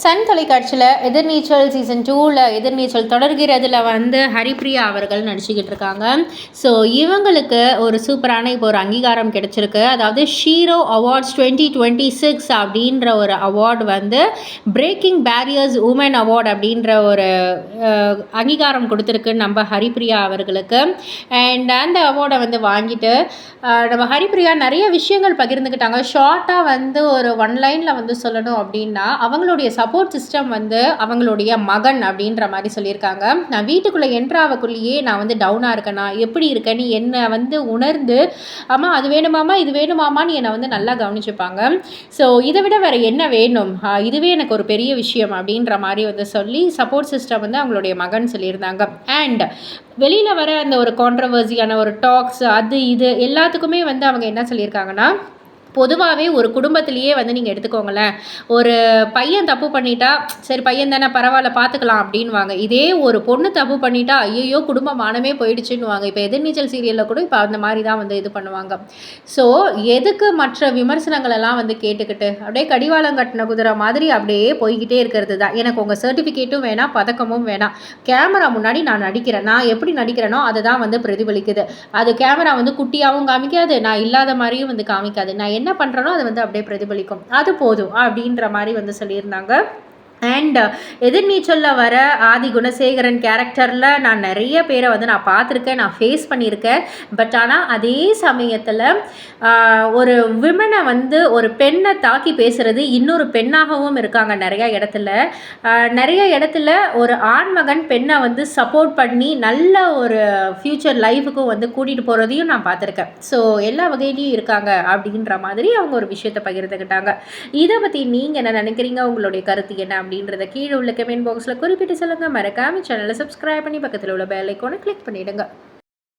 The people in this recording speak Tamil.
சன் தொலைக்காட்சியில் எதிர்நீச்சல் சீசன் 2ல் எதிர்நீச்சல் தொடர்கிறதுல வந்து ஹரிப்ரியா அவர்கள் நடிச்சுக்கிட்டு இருக்காங்க. ஸோ இவங்களுக்கு ஒரு சூப்பரான இப்போ ஒரு அங்கீகாரம் கிடைச்சிருக்கு. அதாவது ஷீரோ அவார்ட்ஸ் 2026 அப்படின்ற ஒரு அவார்டு வந்து பிரேக்கிங் பேரியர்ஸ் உமன் அவார்டு அப்படின்ற ஒரு அங்கீகாரம் கொடுத்துருக்கு நம்ம ஹரிப்ரியா அவர்களுக்கு. அண்ட் அந்த அவார்டை வந்து வாங்கிட்டு நம்ம ஹரிப்ரியா நிறைய விஷயங்கள் பகிர்ந்துக்கிட்டாங்க. ஷார்ட்டாக வந்து ஒரு 1 லைனில் வந்து சொல்லணும் அப்படின்னா, அவங்களுடைய சப்போர்ட் சிஸ்டம் வந்து அவங்களுடைய மகன் அப்படின்ற மாதிரி சொல்லியிருக்காங்க. நான் வீட்டுக்குள்ளே என்ட்ராவக்குள்ளேயே நான் வந்து டவுனாக இருக்கேனா, எப்படி இருக்கேன்னு என்னை வந்து உணர்ந்து, அம்மா அது வேணுமாம்மா இது வேணுமாமான்னு என்னை வந்து நல்லா கவனிச்சுப்பாங்க. ஸோ இதை விட வேறு என்ன வேணும், இதுவே எனக்கு ஒரு பெரிய விஷயம் அப்படின்ற மாதிரி வந்து சொல்லி சப்போர்ட் சிஸ்டம் வந்து அவங்களுடைய மகன் சொல்லியிருந்தாங்க. அண்ட் வெளியில் வர அந்த ஒரு கான்ட்ரவர்சியான ஒரு டாக்ஸ் அது இது எல்லாத்துக்குமே வந்து அவங்க என்ன சொல்லியிருக்காங்கன்னா, பொதுவாகவே ஒரு குடும்பத்திலேயே வந்து நீங்கள் எடுத்துக்கோங்களேன், ஒரு பையன் தப்பு பண்ணிட்டா சரி பையன் தானே பரவாயில்ல பார்த்துக்கலாம் அப்படின்வாங்க. இதே ஒரு பொண்ணு தப்பு பண்ணிட்டா ஐயோ குடும்ப மானமே போயிடுச்சுன்னுவாங்க. இப்போ எதிர்நீச்சல் சீரியலில் கூட இப்போ அந்த மாதிரி தான் வந்து இது பண்ணுவாங்க. ஸோ எதுக்கு மற்ற விமர்சனங்கள் எல்லாம் வந்து கேட்டுக்கிட்டு அப்படியே கடிவாளம் கட்டின குதிரை மாதிரி அப்படியே போய்கிட்டே இருக்கிறது தான். எனக்கு உங்கள் சர்டிஃபிகேட்டும் வேணாம், பதக்கமும் வேணாம். கேமரா முன்னாடி நான் நடிக்கிறேன், நான் எப்படி நடிக்கிறேனோ அதை தான் வந்து பிரதிபலிக்குது. அது கேமரா வந்து குட்டியாகவும் காமிக்காது, நான் இல்லாத மாதிரியும் வந்து காமிக்காது. நான் என்ன பண்ணுறனோ அது வந்து அப்படியே பிரதிபலிக்கும், அது போதும் அப்படின்ற மாதிரி வந்து சொல்லியிருந்தாங்க. அண்ட் எதிர்நீச்சலில் வர ஆதி குணசேகரன் கேரக்டரில் நான் நிறைய பேரை வந்து நான் பார்த்துருக்கேன், நான் ஃபேஸ் பண்ணியிருக்கேன். பட் ஆனால் அதே சமயத்தில் ஒரு விமனை வந்து ஒரு பெண்ணை தாக்கி பேசுகிறது இன்னொரு பெண்ணாகவும் இருக்காங்க நிறையா இடத்துல. நிறைய இடத்துல ஒரு ஆண்மகன் பெண்ணை வந்து சப்போர்ட் பண்ணி நல்ல ஒரு ஃப்யூச்சர் லைஃபுக்கும் வந்து கூட்டிகிட்டு போகிறதையும் நான் பார்த்துருக்கேன். ஸோ எல்லா வகையிலையும் இருக்காங்க அப்படின்ற மாதிரி அவங்க ஒரு விஷயத்தை பகிர்ந்துக்கிட்டாங்க. இதை பற்றி நீங்கள் என்ன நினைக்கிறீங்க, உங்களுடைய கருத்து என்ன அப்படின்றத கீழே உள்ள கமெண்ட் பாக்ஸில் குறிப்பிட்டு சொல்லுங்கள். மறக்காம சேனலை சப்ஸ்கிரைப் பண்ணி பக்கத்தில் உள்ள பெல் ஐக்கானை கிளிக் பண்ணிவிடுங்க.